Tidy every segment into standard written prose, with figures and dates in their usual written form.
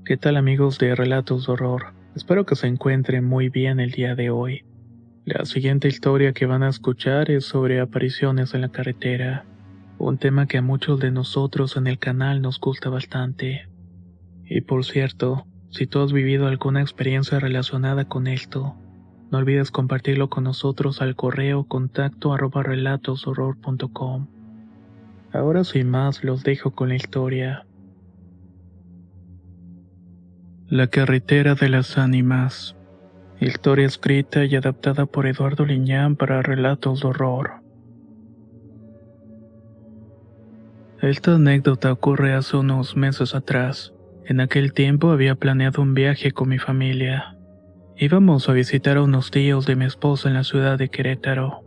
¿Qué tal amigos de Relatos de Horror? Espero que se encuentren muy bien el día de hoy. La siguiente historia que van a escuchar es sobre apariciones en la carretera, un tema que a muchos de nosotros en el canal nos gusta bastante. Y por cierto, si tú has vivido alguna experiencia relacionada con esto, no olvides compartirlo con nosotros al correo contacto@relatoshorror.com. Ahora sin más los dejo con la historia. La carretera de las ánimas. Historia escrita y adaptada por Eduardo Liñán para Relatos de Horror. Esta anécdota ocurre hace unos meses atrás. En aquel tiempo había planeado un viaje con mi familia. Íbamos a visitar a unos tíos de mi esposa en la ciudad de Querétaro.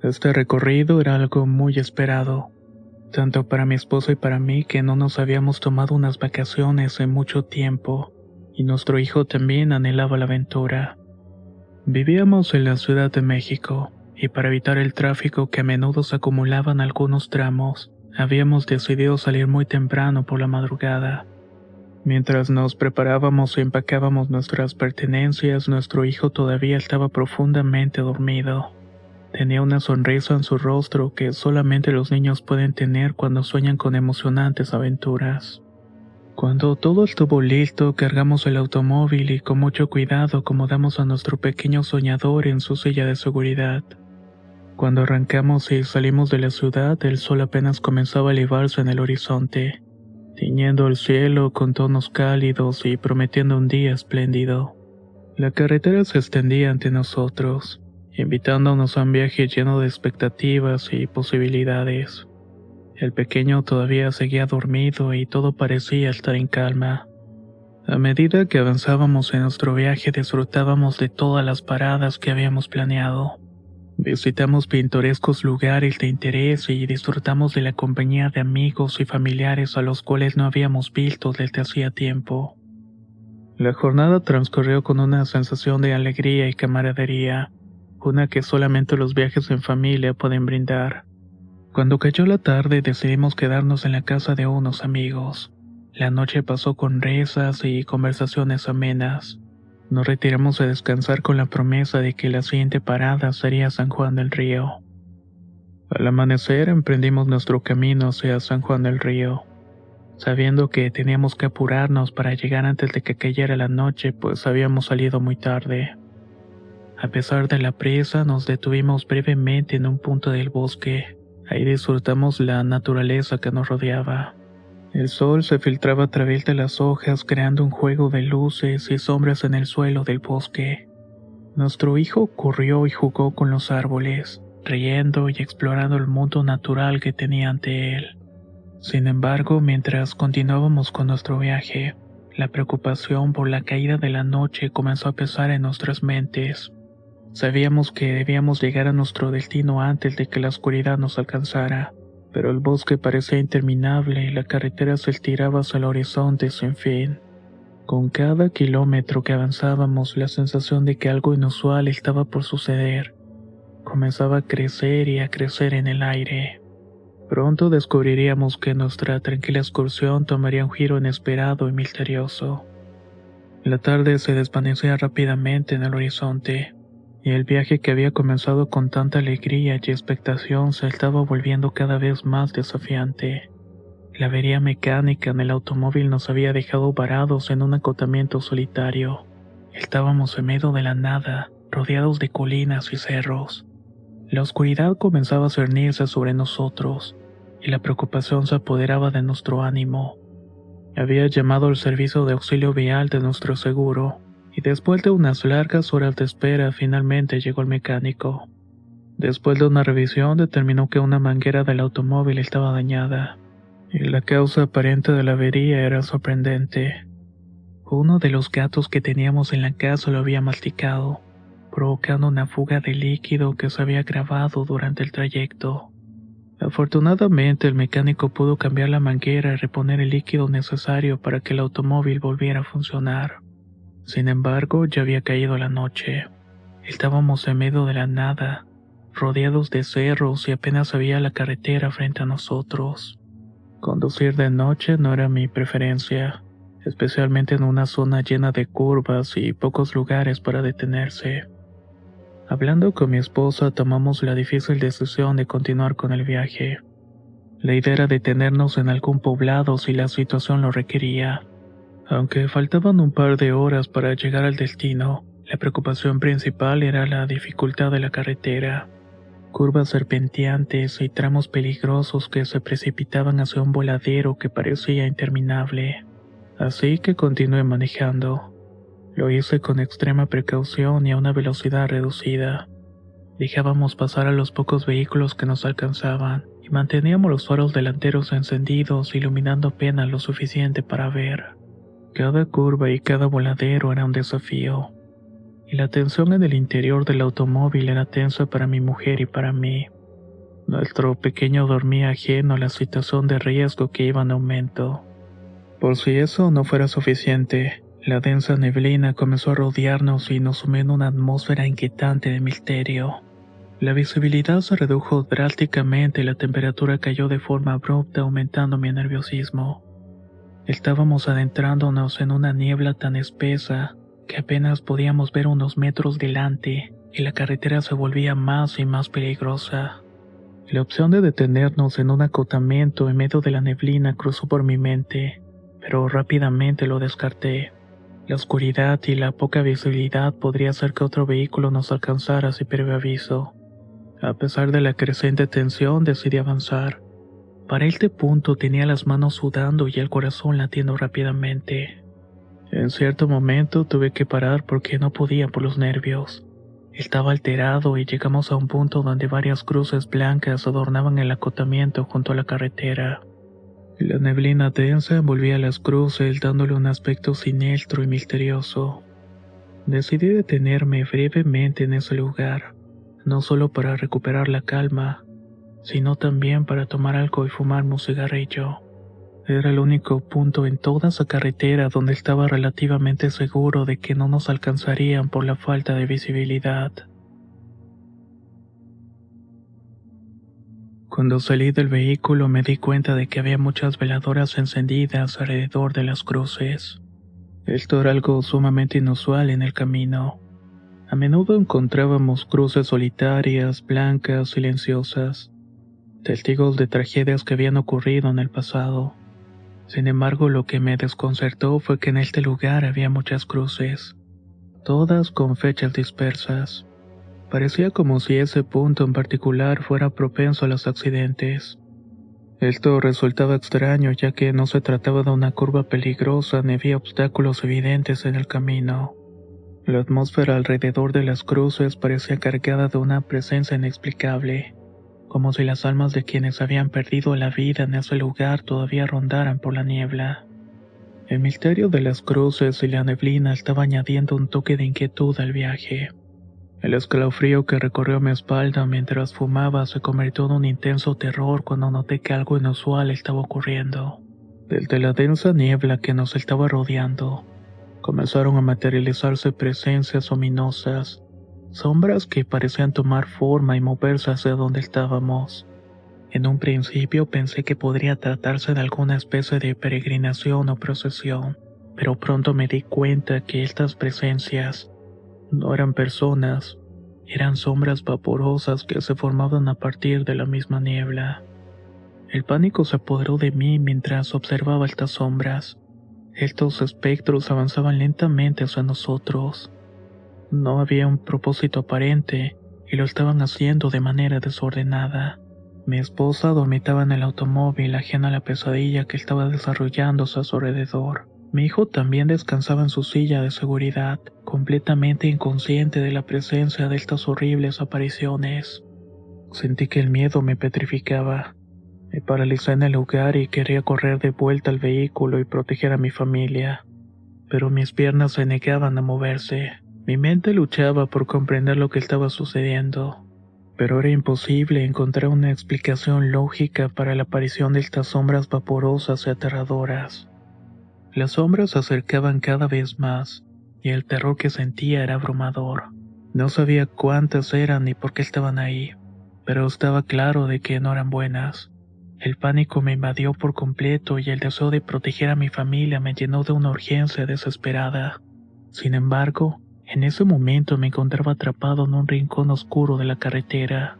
Este recorrido era algo muy esperado, tanto para mi esposa y para mí, que no nos habíamos tomado unas vacaciones en mucho tiempo, y nuestro hijo también anhelaba la aventura. Vivíamos en la Ciudad de México, y para evitar el tráfico que a menudo se acumulaba en algunos tramos, habíamos decidido salir muy temprano por la madrugada. Mientras nos preparábamos e empacábamos nuestras pertenencias, nuestro hijo todavía estaba profundamente dormido. Tenía una sonrisa en su rostro que solamente los niños pueden tener cuando sueñan con emocionantes aventuras. Cuando todo estuvo listo, cargamos el automóvil y con mucho cuidado acomodamos a nuestro pequeño soñador en su silla de seguridad. Cuando arrancamos y salimos de la ciudad, el sol apenas comenzaba a elevarse en el horizonte, tiñendo el cielo con tonos cálidos y prometiendo un día espléndido. La carretera se extendía ante nosotros, invitándonos a un viaje lleno de expectativas y posibilidades. El pequeño todavía seguía dormido y todo parecía estar en calma. A medida que avanzábamos en nuestro viaje disfrutábamos de todas las paradas que habíamos planeado. Visitamos pintorescos lugares de interés y disfrutamos de la compañía de amigos y familiares a los cuales no habíamos visto desde hacía tiempo. La jornada transcurrió con una sensación de alegría y camaradería, una que solamente los viajes en familia pueden brindar. Cuando cayó la tarde decidimos quedarnos en la casa de unos amigos. La noche pasó con risas y conversaciones amenas. Nos retiramos a descansar con la promesa de que la siguiente parada sería San Juan del Río. Al amanecer emprendimos nuestro camino hacia San Juan del Río, sabiendo que teníamos que apurarnos para llegar antes de que cayera la noche, pues habíamos salido muy tarde. A pesar de la prisa, nos detuvimos brevemente en un punto del bosque. Ahí disfrutamos la naturaleza que nos rodeaba. El sol se filtraba a través de las hojas, creando un juego de luces y sombras en el suelo del bosque. Nuestro hijo corrió y jugó con los árboles, riendo y explorando el mundo natural que tenía ante él. Sin embargo, mientras continuábamos con nuestro viaje, la preocupación por la caída de la noche comenzó a pesar en nuestras mentes. Sabíamos que debíamos llegar a nuestro destino antes de que la oscuridad nos alcanzara, pero el bosque parecía interminable y la carretera se estiraba hacia el horizonte sin fin. Con cada kilómetro que avanzábamos, la sensación de que algo inusual estaba por suceder comenzaba a crecer y a crecer en el aire. Pronto descubriríamos que nuestra tranquila excursión tomaría un giro inesperado y misterioso. La tarde se desvanecía rápidamente en el horizonte, y el viaje que había comenzado con tanta alegría y expectación se estaba volviendo cada vez más desafiante. La avería mecánica en el automóvil nos había dejado varados en un acotamiento solitario. Estábamos en medio de la nada, rodeados de colinas y cerros. La oscuridad comenzaba a cernirse sobre nosotros, y la preocupación se apoderaba de nuestro ánimo. Había llamado al servicio de auxilio vial de nuestro seguro, y después de unas largas horas de espera finalmente llegó el mecánico. Después de una revisión determinó que una manguera del automóvil estaba dañada, y la causa aparente de la avería era sorprendente. Uno de los gatos que teníamos en la casa lo había masticado, provocando una fuga de líquido que se había agravado durante el trayecto. Afortunadamente el mecánico pudo cambiar la manguera y reponer el líquido necesario para que el automóvil volviera a funcionar. Sin embargo, ya había caído la noche. Estábamos en medio de la nada, rodeados de cerros y apenas había la carretera frente a nosotros. Conducir de noche no era mi preferencia, especialmente en una zona llena de curvas y pocos lugares para detenerse. Hablando con mi esposa, tomamos la difícil decisión de continuar con el viaje. La idea era detenernos en algún poblado si la situación lo requería. Aunque faltaban un par de horas para llegar al destino, la preocupación principal era la dificultad de la carretera. Curvas serpenteantes y tramos peligrosos que se precipitaban hacia un voladero que parecía interminable. Así que continué manejando. Lo hice con extrema precaución y a una velocidad reducida. Dejábamos pasar a los pocos vehículos que nos alcanzaban y manteníamos los faros delanteros encendidos, iluminando apenas lo suficiente para ver. Cada curva y cada voladero era un desafío, y la tensión en el interior del automóvil era tensa para mi mujer y para mí. Nuestro pequeño dormía ajeno a la situación de riesgo que iba en aumento. Por si eso no fuera suficiente, la densa neblina comenzó a rodearnos y nos sumió en una atmósfera inquietante de misterio. La visibilidad se redujo drásticamente y la temperatura cayó de forma abrupta, aumentando mi nerviosismo. Estábamos adentrándonos en una niebla tan espesa que apenas podíamos ver unos metros delante, y la carretera se volvía más y más peligrosa. La opción de detenernos en un acotamiento en medio de la neblina cruzó por mi mente, pero rápidamente lo descarté. La oscuridad y la poca visibilidad podría hacer que otro vehículo nos alcanzara sin previo aviso. A pesar de la creciente tensión, decidí avanzar. Para este punto tenía las manos sudando y el corazón latiendo rápidamente. En cierto momento tuve que parar porque no podía por los nervios. Estaba alterado y llegamos a un punto donde varias cruces blancas adornaban el acotamiento junto a la carretera. La neblina densa envolvía las cruces dándole un aspecto siniestro y misterioso. Decidí detenerme brevemente en ese lugar, no solo para recuperar la calma, sino también para tomar algo y fumarme un cigarrillo. Era el único punto en toda esa carretera donde estaba relativamente seguro de que no nos alcanzarían por la falta de visibilidad. Cuando salí del vehículo me di cuenta de que había muchas veladoras encendidas alrededor de las cruces. Esto era algo sumamente inusual en el camino. A menudo encontrábamos cruces solitarias, blancas, silenciosas, testigos de tragedias que habían ocurrido en el pasado. Sin embargo, lo que me desconcertó fue que en este lugar había muchas cruces, todas con fechas dispersas. Parecía como si ese punto en particular fuera propenso a los accidentes. Esto resultaba extraño ya que no se trataba de una curva peligrosa ni había obstáculos evidentes en el camino. La atmósfera alrededor de las cruces parecía cargada de una presencia inexplicable, como si las almas de quienes habían perdido la vida en ese lugar todavía rondaran por la niebla. El misterio de las cruces y la neblina estaba añadiendo un toque de inquietud al viaje. El escalofrío que recorrió mi espalda mientras fumaba se convirtió en un intenso terror cuando noté que algo inusual estaba ocurriendo. Desde la densa niebla que nos estaba rodeando, comenzaron a materializarse presencias ominosas, sombras que parecían tomar forma y moverse hacia donde estábamos. En un principio pensé que podría tratarse de alguna especie de peregrinación o procesión, pero pronto me di cuenta que estas presencias no eran personas, eran sombras vaporosas que se formaban a partir de la misma niebla. El pánico se apoderó de mí mientras observaba estas sombras. Estos espectros avanzaban lentamente hacia nosotros. No había un propósito aparente, y lo estaban haciendo de manera desordenada. Mi esposa dormitaba en el automóvil, ajena a la pesadilla que estaba desarrollándose a su alrededor. Mi hijo también descansaba en su silla de seguridad, completamente inconsciente de la presencia de estas horribles apariciones. Sentí que el miedo me petrificaba. Me paralicé en el lugar y quería correr de vuelta al vehículo y proteger a mi familia. Pero mis piernas se negaban a moverse. Mi mente luchaba por comprender lo que estaba sucediendo. Pero era imposible encontrar una explicación lógica para la aparición de estas sombras vaporosas y aterradoras. Las sombras se acercaban cada vez más, y el terror que sentía era abrumador. No sabía cuántas eran ni por qué estaban ahí, pero estaba claro de que no eran buenas. El pánico me invadió por completo y el deseo de proteger a mi familia me llenó de una urgencia desesperada. Sin embargo, en ese momento me encontraba atrapado en un rincón oscuro de la carretera.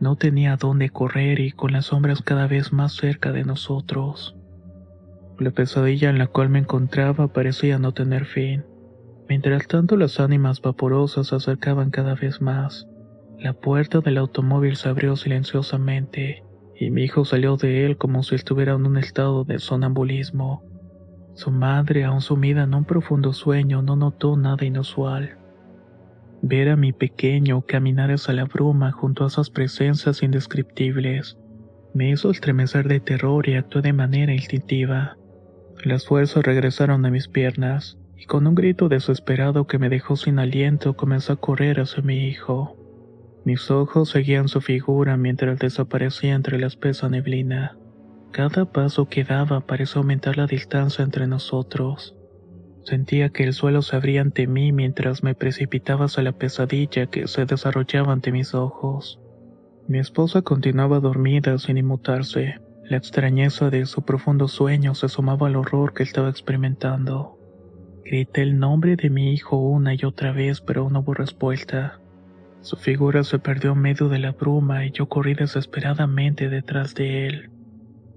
No tenía dónde correr y con las sombras cada vez más cerca de nosotros. La pesadilla en la cual me encontraba parecía no tener fin. Mientras tanto, las ánimas vaporosas se acercaban cada vez más. La puerta del automóvil se abrió silenciosamente, y mi hijo salió de él como si estuviera en un estado de sonambulismo. Su madre, aún sumida en un profundo sueño, no notó nada inusual. Ver a mi pequeño caminar hacia la bruma junto a esas presencias indescriptibles me hizo estremecer de terror y actué de manera instintiva. Las fuerzas regresaron a mis piernas, y con un grito desesperado que me dejó sin aliento comencé a correr hacia mi hijo. Mis ojos seguían su figura mientras desaparecía entre la espesa neblina. Cada paso que daba parecía aumentar la distancia entre nosotros. Sentía que el suelo se abría ante mí mientras me precipitaba hacia la pesadilla que se desarrollaba ante mis ojos. Mi esposa continuaba dormida sin inmutarse. La extrañeza de su profundo sueño se sumaba al horror que estaba experimentando. Grité el nombre de mi hijo una y otra vez, pero no hubo respuesta. Su figura se perdió en medio de la bruma y yo corrí desesperadamente detrás de él.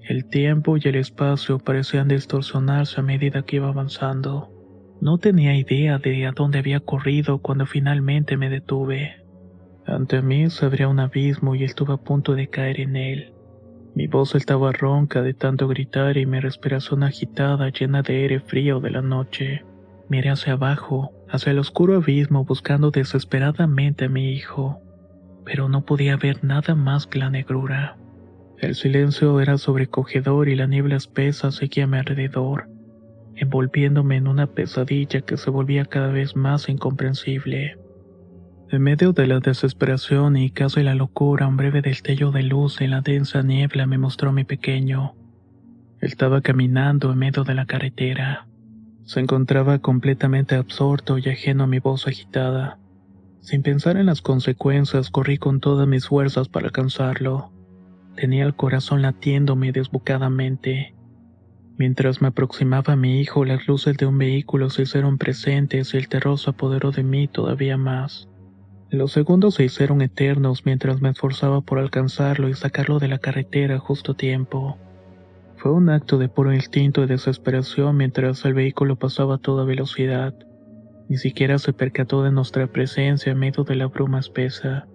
El tiempo y el espacio parecían distorsionarse a medida que iba avanzando. No tenía idea de a dónde había corrido cuando finalmente me detuve. Ante mí se abría un abismo y estuve a punto de caer en él. Mi voz estaba ronca de tanto gritar y mi respiración agitada, llena de aire frío de la noche. Miré hacia abajo, hacia el oscuro abismo, buscando desesperadamente a mi hijo, pero no podía ver nada más que la negrura. El silencio era sobrecogedor y la niebla espesa seguía a mi alrededor, envolviéndome en una pesadilla que se volvía cada vez más incomprensible. En medio de la desesperación y casi la locura, un breve destello de luz en la densa niebla me mostró a mi pequeño. Estaba caminando en medio de la carretera. Se encontraba completamente absorto y ajeno a mi voz agitada. Sin pensar en las consecuencias, corrí con todas mis fuerzas para alcanzarlo. Tenía el corazón latiéndome desbocadamente. Mientras me aproximaba a mi hijo, las luces de un vehículo se hicieron presentes y el terror se apoderó de mí todavía más. Los segundos se hicieron eternos mientras me esforzaba por alcanzarlo y sacarlo de la carretera justo a tiempo. Fue un acto de puro instinto y desesperación mientras el vehículo pasaba a toda velocidad. Ni siquiera se percató de nuestra presencia en medio de la bruma espesa.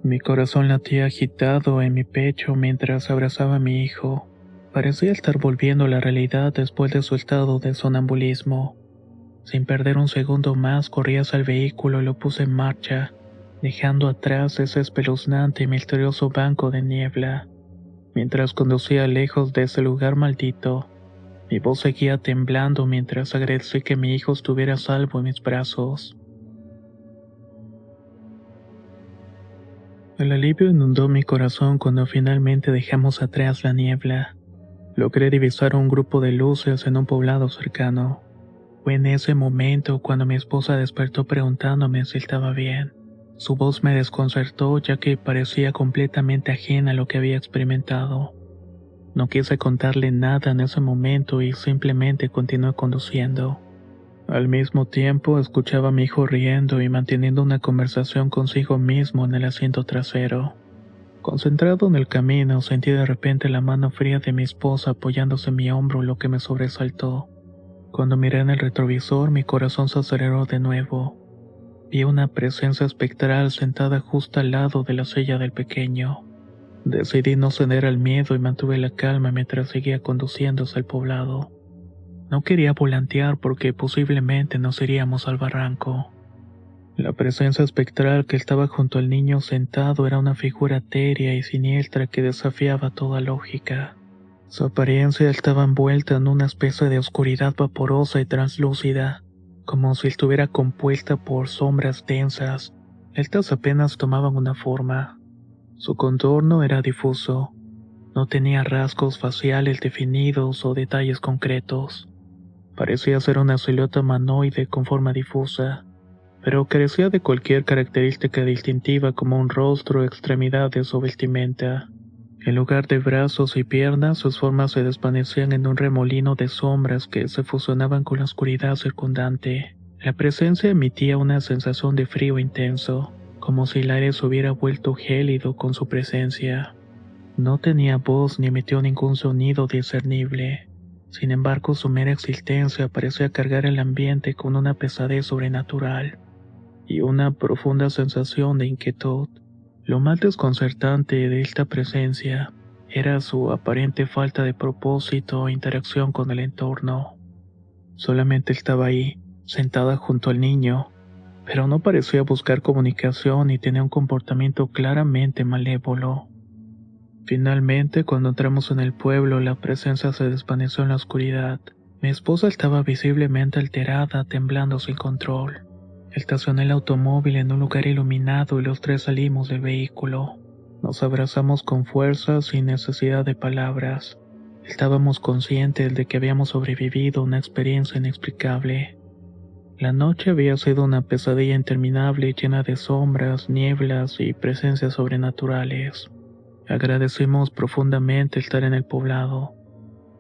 Mi corazón latía agitado en mi pecho mientras abrazaba a mi hijo. Parecía estar volviendo a la realidad después de su estado de sonambulismo. Sin perder un segundo más, corrí hacia el vehículo y lo puse en marcha, dejando atrás ese espeluznante y misterioso banco de niebla. Mientras conducía lejos de ese lugar maldito, mi voz seguía temblando mientras agradecí que mi hijo estuviera a salvo en mis brazos. El alivio inundó mi corazón cuando finalmente dejamos atrás la niebla. Logré divisar un grupo de luces en un poblado cercano. Fue en ese momento cuando mi esposa despertó preguntándome si estaba bien. Su voz me desconcertó ya que parecía completamente ajena a lo que había experimentado. No quise contarle nada en ese momento y simplemente continué conduciendo. Al mismo tiempo escuchaba a mi hijo riendo y manteniendo una conversación consigo mismo en el asiento trasero. Concentrado en el camino, sentí de repente la mano fría de mi esposa apoyándose en mi hombro, lo que me sobresaltó. Cuando miré en el retrovisor, mi corazón se aceleró de nuevo. Vi una presencia espectral sentada justo al lado de la silla del pequeño. Decidí no ceder al miedo y mantuve la calma mientras seguía conduciendo hacia el poblado. No quería volantear porque posiblemente nos iríamos al barranco. La presencia espectral que estaba junto al niño sentado era una figura etérea y siniestra que desafiaba toda lógica. Su apariencia estaba envuelta en una especie de oscuridad vaporosa y translúcida, como si estuviera compuesta por sombras densas. Estas apenas tomaban una forma. Su contorno era difuso. No tenía rasgos faciales definidos o detalles concretos. Parecía ser una silueta humanoide con forma difusa, pero carecía de cualquier característica distintiva como un rostro, extremidades o vestimenta. En lugar de brazos y piernas, sus formas se desvanecían en un remolino de sombras que se fusionaban con la oscuridad circundante. La presencia emitía una sensación de frío intenso, como si el aire se hubiera vuelto gélido con su presencia. No tenía voz ni emitió ningún sonido discernible. Sin embargo, su mera existencia parecía cargar el ambiente con una pesadez sobrenatural y una profunda sensación de inquietud. Lo más desconcertante de esta presencia era su aparente falta de propósito e interacción con el entorno. Solamente estaba ahí, sentada junto al niño, pero no parecía buscar comunicación y tenía un comportamiento claramente malévolo. Finalmente, cuando entramos en el pueblo, la presencia se desvaneció en la oscuridad. Mi esposa estaba visiblemente alterada, temblando sin control. Estacioné el automóvil en un lugar iluminado y los tres salimos del vehículo. Nos abrazamos con fuerza, sin necesidad de palabras. Estábamos conscientes de que habíamos sobrevivido a una experiencia inexplicable. La noche había sido una pesadilla interminable llena de sombras, nieblas y presencias sobrenaturales. Agradecimos profundamente estar en el poblado,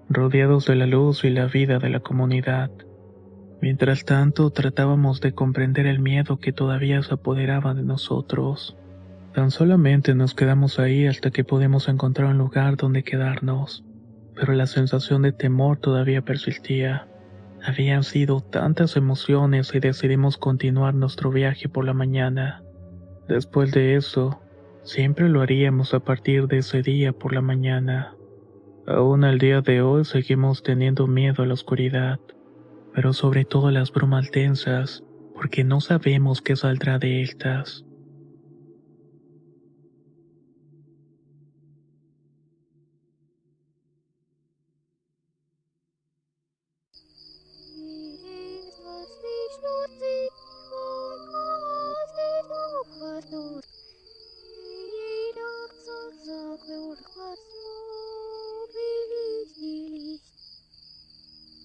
rodeados de la luz y la vida de la comunidad. Mientras tanto, tratábamos de comprender el miedo que todavía se apoderaba de nosotros. Tan solamente nos quedamos ahí hasta que pudimos encontrar un lugar donde quedarnos, pero la sensación de temor todavía persistía. Habían sido tantas emociones y decidimos continuar nuestro viaje por la mañana. Después de eso, siempre lo haríamos a partir de ese día por la mañana. Aún al día de hoy seguimos teniendo miedo a la oscuridad, pero sobre todo a las brumas densas, porque no sabemos qué saldrá de estas.